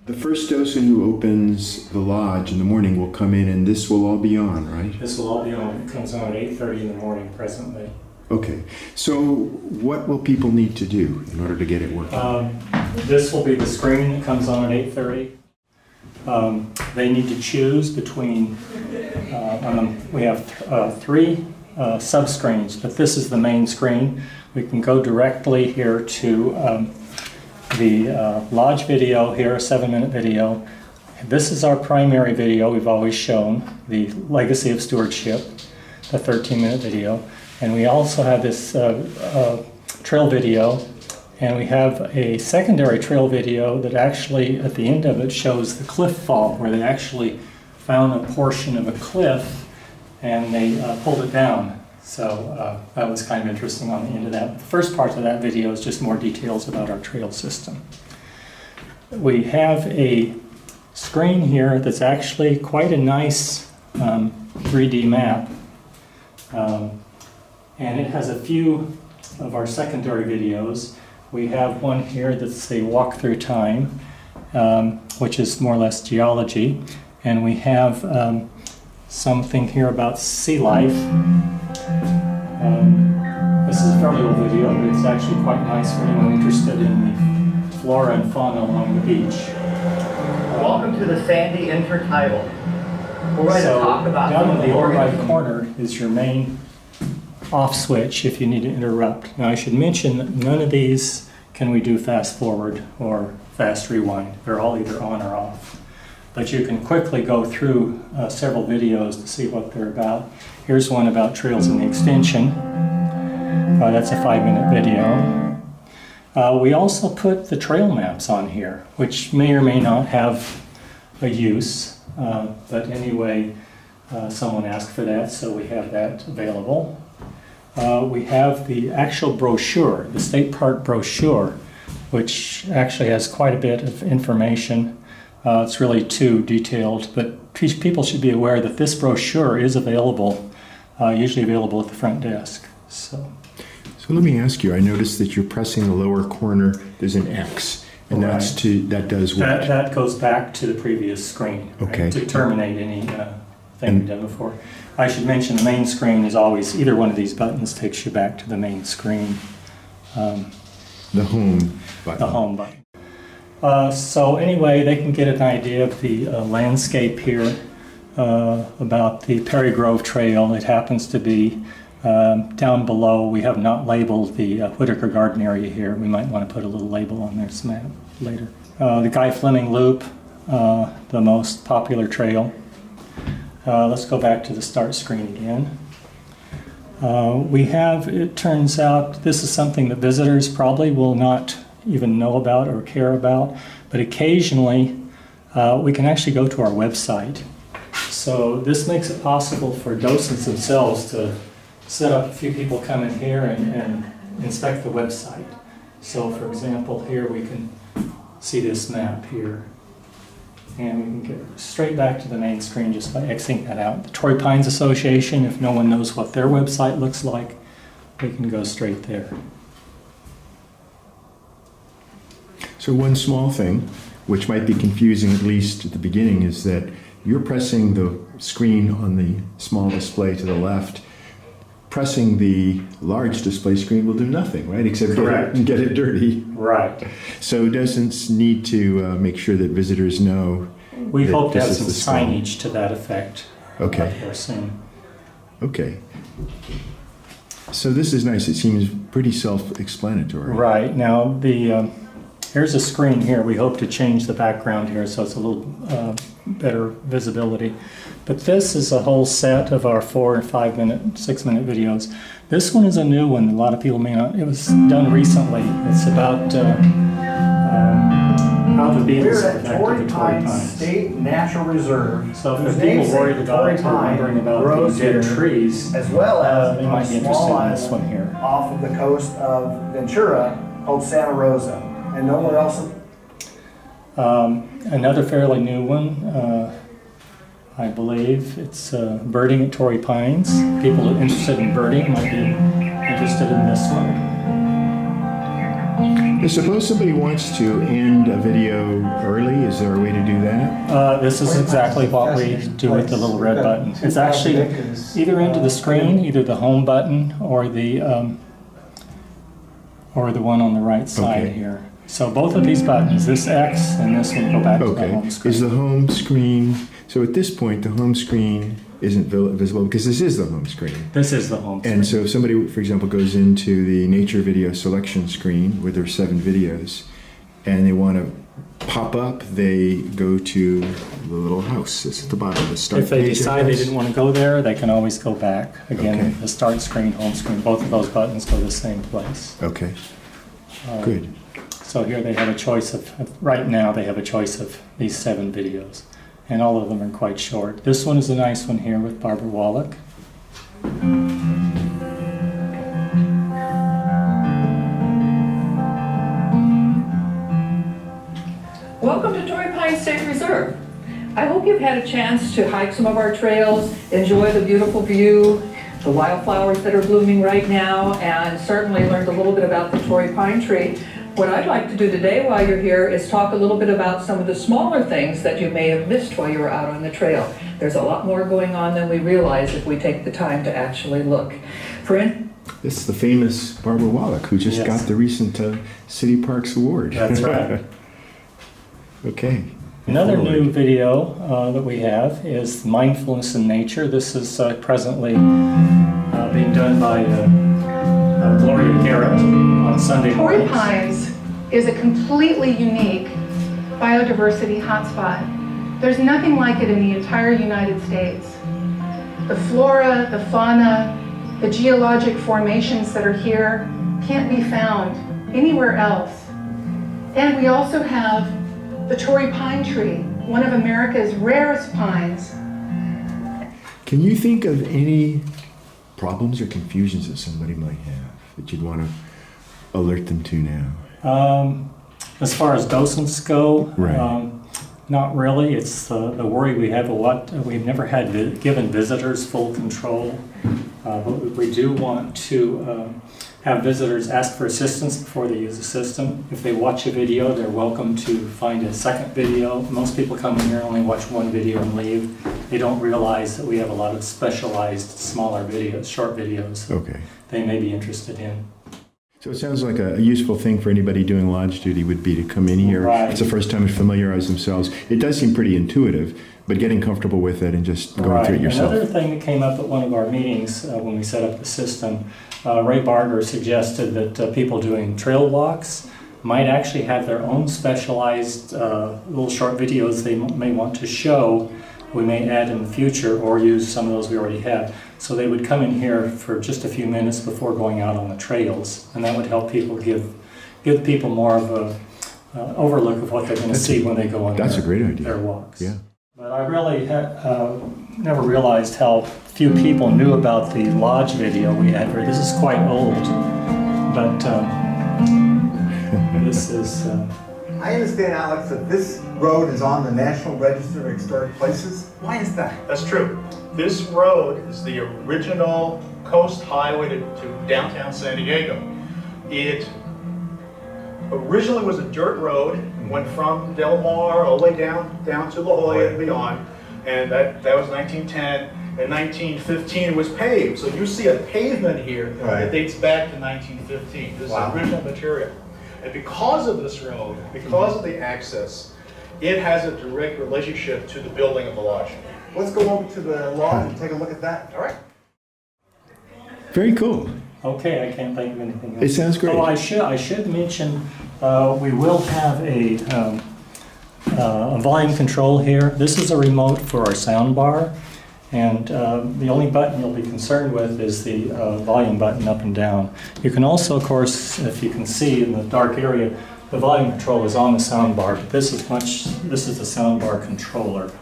The first docent who opens the lodge in the morning will come in and this will all be on, right? This will all be on. It comes on at 8:30 in the morning presently. Okay. So what will people need to do in order to get it working? This will be the screen that comes on at 8:30. They need to choose between, we have three sub-screens, but this is the main screen. We can go directly here to the lodge video here, a 7-minute video. This is our primary video we've always shown, the Legacy of Stewardship, the 13-minute video. And we also have this trail video, and we have a secondary trail video that actually at the end of it shows the cliff fall, where they actually found a portion of a cliff and they pulled it down. So that was kind of interesting on the end of that. The first part of that video is just more details about our trail system. We have a screen here that's actually quite a nice 3D map. And it has a few of our secondary videos. We have one here that's the walk through time, which is more or less geology. And we have something here about sea life. This is a fairly old video, but it's actually quite nice for anyone interested in the flora and fauna along the beach. Welcome to the Sandy Intertidal. We're going to talk about down in the lower right corner is your main off switch if you need to interrupt. Now I should mention that none of these can we do fast forward or fast rewind. They're all either on or off. But you can quickly go through several videos to see what they're about. Here's one about trails in the extension. That's a 5-minute video. We also put the trail maps on here, which may or may not have a use. But anyway, someone asked for that, so we have that available. We have the actual brochure, the state park brochure, which actually has quite a bit of information. It's really too detailed, but people should be aware that this brochure is available, usually available at the front desk. So let me ask you, I noticed that you're pressing the lower corner, there's an X, and right. that does what? That goes back to the previous screen, okay. Right, to terminate any thing you've done before. I should mention the main screen is always, either one of these buttons takes you back to the main screen. The home button. The home button. So anyway, they can get an idea of the landscape here about the Perry Grove Trail. It happens to be down below. We have not labeled the Whitaker Garden area here. We might want to put a little label on this map later. The Guy Fleming Loop, the most popular trail. Let's go back to the start screen again. We have, it turns out, this is something that visitors probably will not even know about or care about, but occasionally we can actually go to our website. So this makes it possible for docents themselves to set up a few people come in here and inspect the website. So for example, here we can see this map here. And we can get straight back to the main screen just by Xing that out. The Torrey Pines Association, if no one knows what their website looks like, we can go straight there. So one small thing, which might be confusing at least at the beginning, is that you're pressing the screen on the small display to the left. Pressing the large display screen will do nothing, right? Except get it dirty. Right. So docents need to make sure that visitors know. We hope to have some signage to that effect. Okay. Here soon. Okay. So this is nice. It seems pretty self-explanatory. Right. Now here's a screen here. We hope to change the background here so it's a little better visibility. But this is a whole set of our 4- and 5-minute, 6-minute videos. This one is a new one. A lot of people may not. It was done recently. It's about how the beetles protected the Torrey Pines State Natural Reserve. So if people worried about wondering about the dead trees, as well as they might be interested in this one here. Off of the coast of Ventura, called Santa Rosa, and nowhere else. Another fairly new one. I believe it's birding at Torrey Pines. People interested in birding might be interested in this one. Suppose somebody wants to end a video early. Is there a way to do that? This is exactly what we do with the little red button. It's actually either end of the screen, either the home button or the one on the right side Okay. here. So both of these buttons, this X and this one, go back to the Okay. home screen. Is the home screen, so at this point, the home screen isn't visible because this is the home screen. This is the home screen. And so if somebody, for example, goes into the nature video selection screen where there's 7 videos and they want to pop up, they go to the little house. It's at the bottom of the start If they page, I decide they guess. didn't want to go there, they can always go back. Again, Okay. the start screen, home screen, both of those buttons go to the same place. Okay, good. So here they have a choice of, right now they have a choice of these 7 videos. And all of them are quite short. This one is a nice one here with Barbara Wallach. Welcome to Torrey Pines State Reserve. I hope you've had a chance to hike some of our trails, enjoy the beautiful view, the wildflowers that are blooming right now, and certainly learned a little bit about the Torrey pine tree. What I'd like to do today while you're here is talk a little bit about some of the smaller things that you may have missed while you were out on the trail. There's a lot more going on than we realize if we take the time to actually look. This is the famous Barbara Wallach who just Yes. got the recent City Parks Award. That's right. Okay. Another Forward. new video that we have is Mindfulness in Nature. This is presently being done by Gloria Garrett on Sunday Torrey mornings. Pines is a completely unique biodiversity hotspot. There's nothing like it in the entire United States. The flora, the fauna, the geologic formations that are here can't be found anywhere else. And we also have the Torrey pine tree, one of America's rarest pines. Can you think of any problems or confusions that somebody might have that you'd want to alert them to now? As far as docents go, Right. not really. It's the worry we have a lot. We've never had given visitors full control, but we do want to have visitors ask for assistance before they use the system. If they watch a video, they're welcome to find a second video. Most people come in here and only watch one video and leave. They don't realize that we have a lot of specialized, smaller videos, short videos Okay. they may be interested in. So it sounds like a useful thing for anybody doing lodge duty would be to come in here. Right. It's the first time to familiarize themselves. It does seem pretty intuitive, but getting comfortable with it and just going through it yourself. Another thing that came up at one of our meetings when we set up the system, Ray Barger suggested that people doing trail walks might actually have their own specialized little short videos they may want to show. We may add in the future or use some of those we already have. So they would come in here for just a few minutes before going out on the trails, and that would help people give people more of a overlook of what they're going to see when they go on That's a great idea. their walks. Yeah. But I really never realized how few people knew about the lodge video we had here. This is quite old, but this is... I understand, Alex, that this road is on the National Register of Historic Places. Why is that? That's true. This road is the original coast highway to downtown San Diego. It originally was a dirt road, went from Del Mar all the way down to La Jolla and beyond, and that was 1910. In 1915 it was paved, so you see a pavement here that dates back to 1915. This is original material. And because of this road, because of the access, it has a direct relationship to the building of the lodge. Let's go over to the lodge and take a look at that. All right. Very cool. Okay, I can't think of anything else. It sounds great. Oh, I should mention, we will have a volume control here. This is a remote for our sound bar, and the only button you'll be concerned with is the volume button up and down. You can also, of course, if you can see in the dark area, the volume control is on the sound bar, but this is the sound bar controller,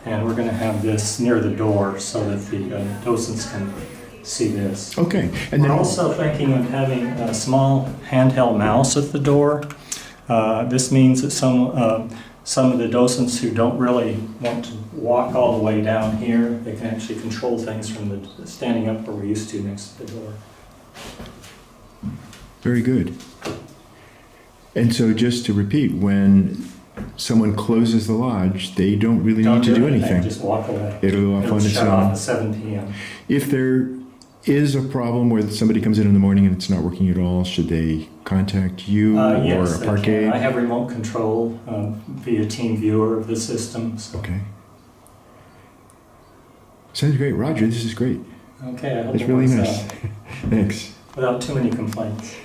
and we're going to have this near the door so that the docents can see this. Okay. And We're then also thinking of having a small handheld mouse at the door. This means that some of the docents who don't really want to walk all the way down here, they can actually control things from the standing up where we're used to next to the door. very good. And so just to repeat, when someone closes the lodge, they don't really need to do anything. Just walk away. It'll go off on its shut off own. at 7 p.m. If there is a problem where somebody comes in the morning and it's not working at all, should they contact you Yes, or a they park can. aide? I have remote control via team viewer of the system. So. Okay. Sounds great. Roger, this is great. Okay, I hope It's it really works nice. out Thanks. without too many complaints.